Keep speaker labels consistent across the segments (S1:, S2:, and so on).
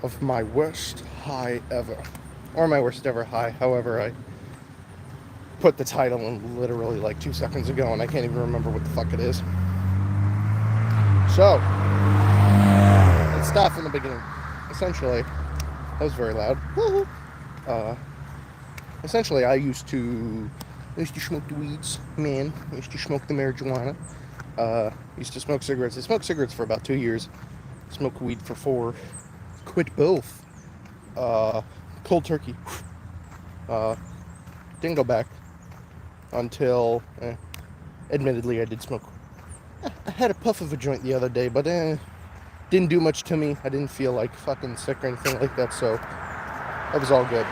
S1: of my worst high ever. Or my worst ever high. However, I put the title in literally like 2 seconds ago and I can't even remember what the fuck it is. So, let's start from the beginning. Essentially, that was very loud. Uh, essentially, I used to smoke the weeds, man. I used to smoke the marijuana. Used to smoke cigarettes. I smoked cigarettes for about 2 years. Smoked weed for 4. Quit both. Uh, Cold turkey. Uh, didn't go back until, admittedly, I did smoke. I had a puff of a joint the other day, but didn't do much to me. I didn't feel like fucking sick or anything like that, so that was all good.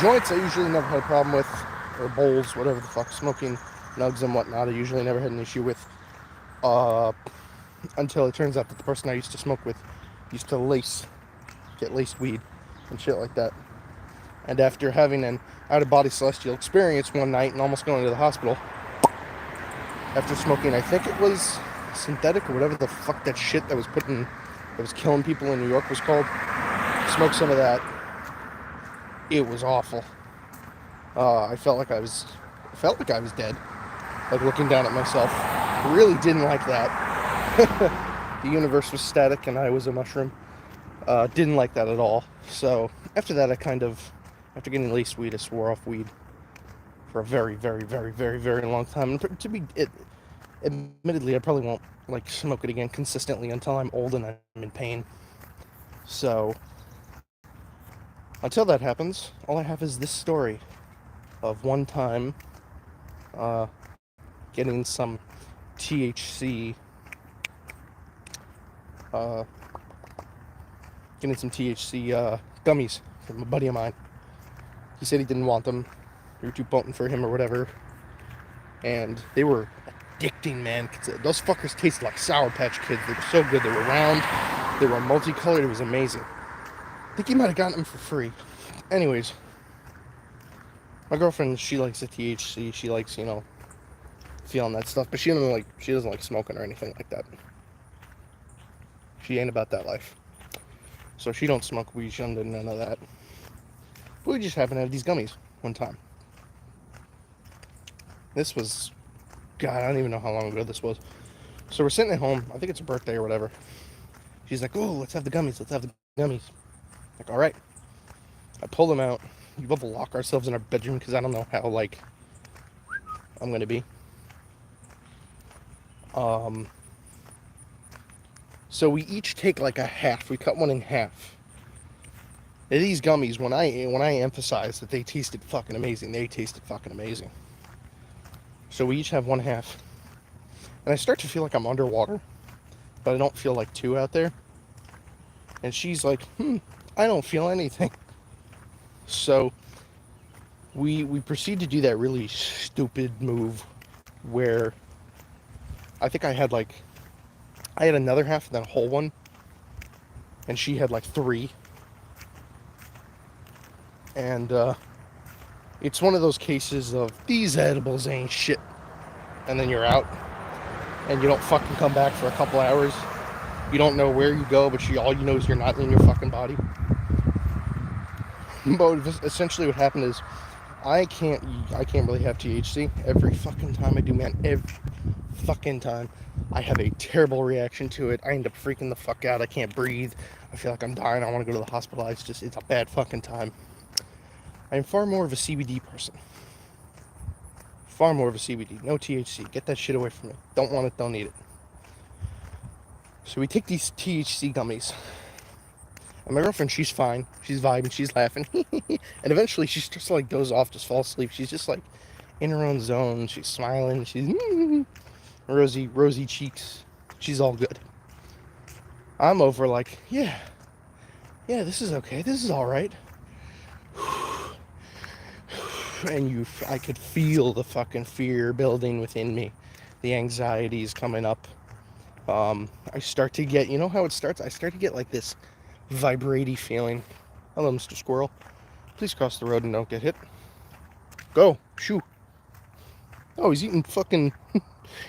S1: Joints, I usually never had a problem with, or bowls, whatever the fuck, smoking nugs and whatnot. I usually never had an issue with, uh, until it turns out that the person I used to smoke with used to get laced weed and shit like that. And after having an out-of-body celestial experience one night and almost going to the hospital, after smoking, I think it was synthetic or whatever the fuck that shit that was killing people in New York was called. Smoked some of that. It was awful. I felt like I was dead. Like looking down at myself. Really didn't like that. The universe was static and I was a mushroom. Didn't like that at all. So after that, after getting laced weed, I swore off weed for a very, very, very, very, very long time. And admittedly, I probably won't like smoke it again consistently until I'm old and I'm in pain. So until that happens, all I have is this story of one time getting some THC, uh, gummies from a buddy of mine. He said he didn't want them; they were too potent for him or whatever. And they were addicting, man. Those fuckers tasted like Sour Patch Kids. They were so good. They were round. They were multicolored. It was amazing. I think he might have gotten them for free. Anyways, my girlfriend, she likes the THC. She likes, feeling that stuff, but she doesn't like smoking or anything like that. She ain't about that life. So she don't smoke weed, she don't do none of that. But we just happened to have these gummies one time. This was, God, I don't even know how long ago this was. So we're sitting at home, I think it's a birthday or whatever. She's like, oh, let's have the gummies, Like, all right. I pull them out. We both lock ourselves in our bedroom because I don't know how, I'm going to be. So we each take like a half. We cut one in half. Now, these gummies, when I emphasize that they tasted fucking amazing, they tasted fucking amazing. So we each have one half. And I start to feel like I'm underwater, but I don't feel like two out there. And she's like, I don't feel anything. So we proceed to do that really stupid move where I think I had another half and then a whole one. And she had like 3. And it's one of those cases of these edibles ain't shit. And then you're out. And you don't fucking come back for a couple hours. You don't know where you go, but all you know is you're not in your fucking body. But essentially what happened is I can't really have THC every fucking time I do, man. Every fucking time. I have a terrible reaction to it. I end up freaking the fuck out. I can't breathe. I feel like I'm dying. I want to go to the hospital. It's a bad fucking time. I am far more of a CBD person. Far more of a CBD. No THC. Get that shit away from me. Don't want it, don't need it. So we take these THC gummies. And my girlfriend, she's fine. She's vibing. She's laughing. And eventually she starts to doze off, just fall asleep. She's just in her own zone. She's smiling. She's rosy cheeks. She's all good. I'm over yeah, this is okay. This is all right. And I could feel the fucking fear building within me. The anxieties coming up. I start to get, you know how it starts? I start to get this vibraty feeling. Hello, Mr. Squirrel. Please cross the road and don't get hit. Go. Shoo. Oh, he's eating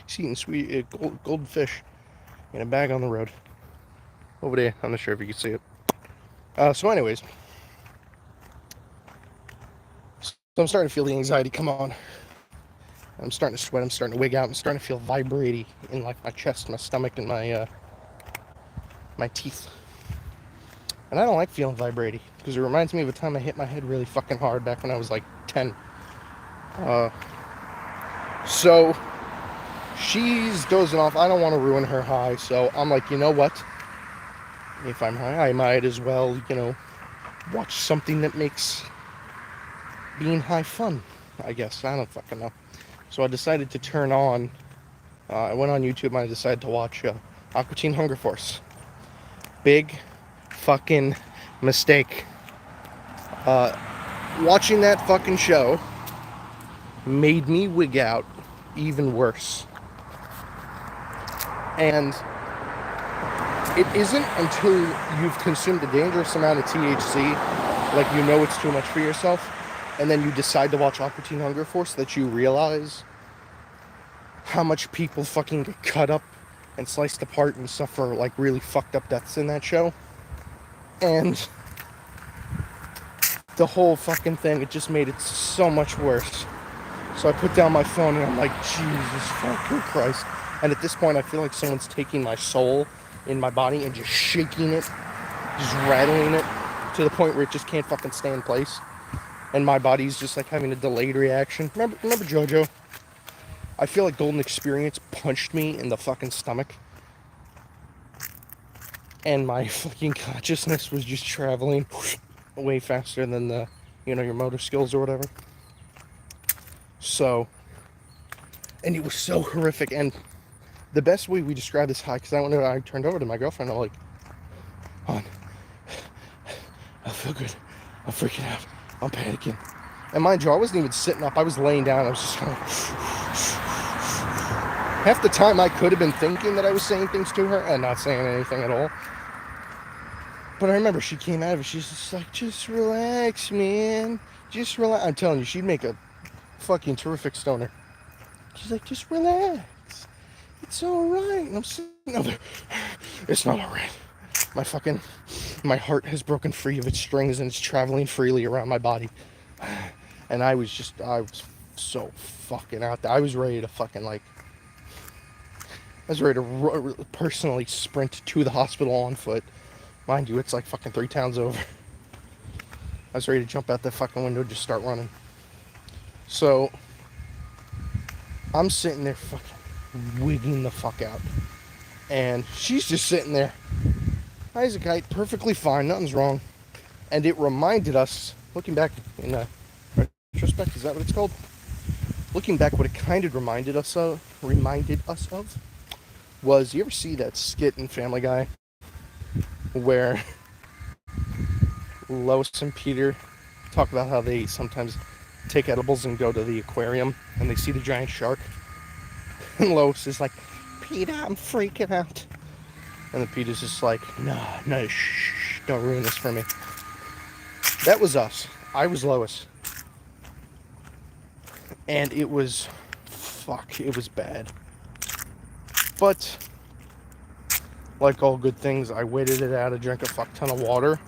S1: he's eating sweet golden fish in a bag on the road. Over there. I'm not sure if you can see it. So anyways, so I'm starting to feel the anxiety come on. I'm starting to sweat. I'm starting to wig out. I'm starting to feel vibrating in like my chest, my stomach, and my teeth. And I don't like feeling vibrating because it reminds me of a time I hit my head really fucking hard back when I was like 10. So she's dozing off. I don't want to ruin her high, so I'm like, you know what? If I'm high, I might as well, watch something that makes being high fun, I guess. I don't fucking know. So I decided to turn on, I went on YouTube and I decided to watch Aqua Teen Hunger Force. Big fucking mistake. Watching that fucking show made me wig out even worse. And it isn't until you've consumed a dangerous amount of THC, like you know it's too much for yourself, and then you decide to watch Aqua Teen Hunger Force that you realize how much people fucking get cut up and sliced apart and suffer like really fucked up deaths in that show. And the whole fucking thing, it just made it so much worse. So I put down my phone and I'm like, Jesus fucking Christ. And at this point I feel like someone's taking my soul in my body and just shaking it, just rattling it to the point where it just can't fucking stay in place. And my body's just like having a delayed reaction. Remember JoJo? I feel like Golden Experience punched me in the fucking stomach. And my fucking consciousness was just traveling way faster than the, your motor skills or whatever. So, and it was so horrific. And the best way we describe this high, because I turned over to my girlfriend, I'm like, hon, I feel good. I'm freaking out. I'm panicking. And mind you, I wasn't even sitting up. I was laying down. I was just kind of... Half the time I could have been thinking that I was saying things to her and not saying anything at all. But I remember she came out of it. She's just like, just relax, man. Just relax. I'm telling you, she'd make a fucking terrific stoner. She's like, just relax. It's all right. And I'm sitting up there. It's not all right. My heart has broken free of its strings and it's traveling freely around my body. And I was so fucking out there. I was ready to personally sprint to the hospital on foot. Mind you, it's like fucking 3 towns over. I was ready to jump out the fucking window and just start running. So, I'm sitting there fucking wigging the fuck out. And she's just sitting there. High as a kite, perfectly fine, nothing's wrong. And it reminded us, looking back in retrospect, is that what it's called? Looking back, what it kind of reminded us of was, you ever see that skit in Family Guy where Lois and Peter talk about how they sometimes take edibles and go to the aquarium and they see the giant shark? And Lois is like, Peter, I'm freaking out. And then Peter's just like, no, shh, don't ruin this for me. That was us. I was Lois. And it was bad. But, like all good things, I waited it out. I drank a fuck ton of water.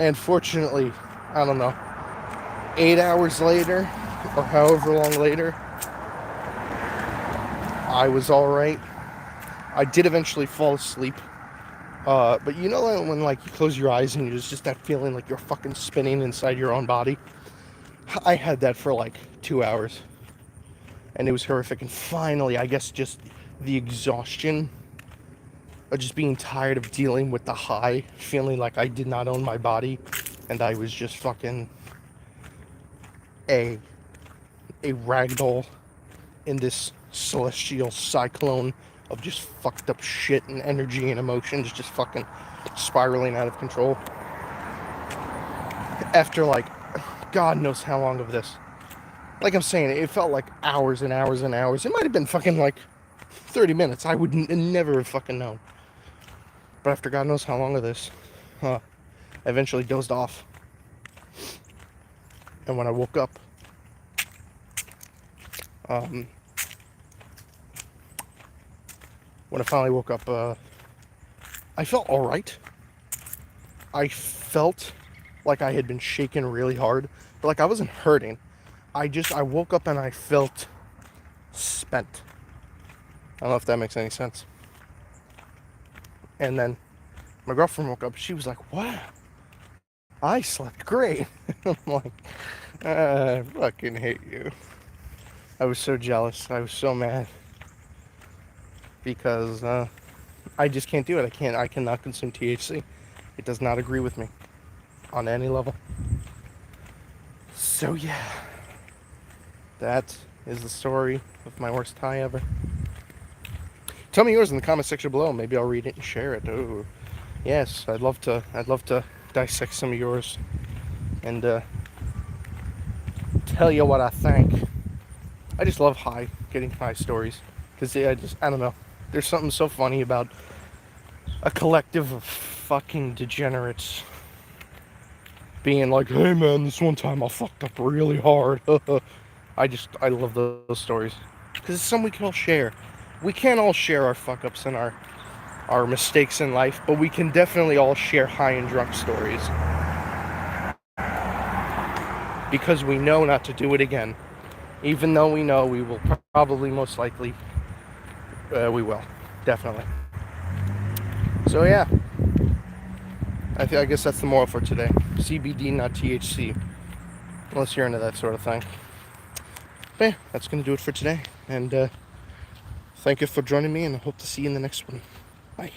S1: And fortunately, I don't know, 8 hours later, or however long later, I was alright. I did eventually fall asleep. But you know when like you close your eyes and there's just that feeling like you're fucking spinning inside your own body? I had that for like 2 hours. And it was horrific. And finally, I guess just the exhaustion of just being tired of dealing with the high, feeling like I did not own my body, and I was just fucking a ragdoll in this celestial cyclone of just fucked up shit and energy and emotions just fucking spiraling out of control. After like, God knows how long of this. Like I'm saying, it felt like hours and hours and hours. It might have been fucking like 30 minutes. I would never have fucking known. But after God knows how long of this, I eventually dozed off. And when I woke up, when I finally woke up, I felt alright. I felt like I had been shaken really hard, but like I wasn't hurting. I woke up and I felt spent. I don't know if that makes any sense. And then my girlfriend woke up. She was like, "Wow, I slept great." I'm like, I fucking hate you. I was so jealous. I was so mad because I just can't do it. I cannot consume THC. It does not agree with me on any level. So yeah, that is the story of my worst high ever. Tell me yours in the comment section below. Maybe I'll read it and share it. Oh, yes, I'd love to dissect some of yours and tell you what I think. I just love getting high stories because I don't know. There's something so funny about a collective of fucking degenerates being like, "Hey man, this one time I fucked up really hard." I love those stories because it's something we can all share. We can't all share our fuck ups and our mistakes in life, but we can definitely all share high and drunk stories because we know not to do it again, even though we know we will probably most likely we will definitely. So yeah, I guess that's the moral for today. CBD, not THC, unless you're into that sort of thing. But yeah, that's gonna do it for today, and thank you for joining me, and I hope to see you in the next one. Bye.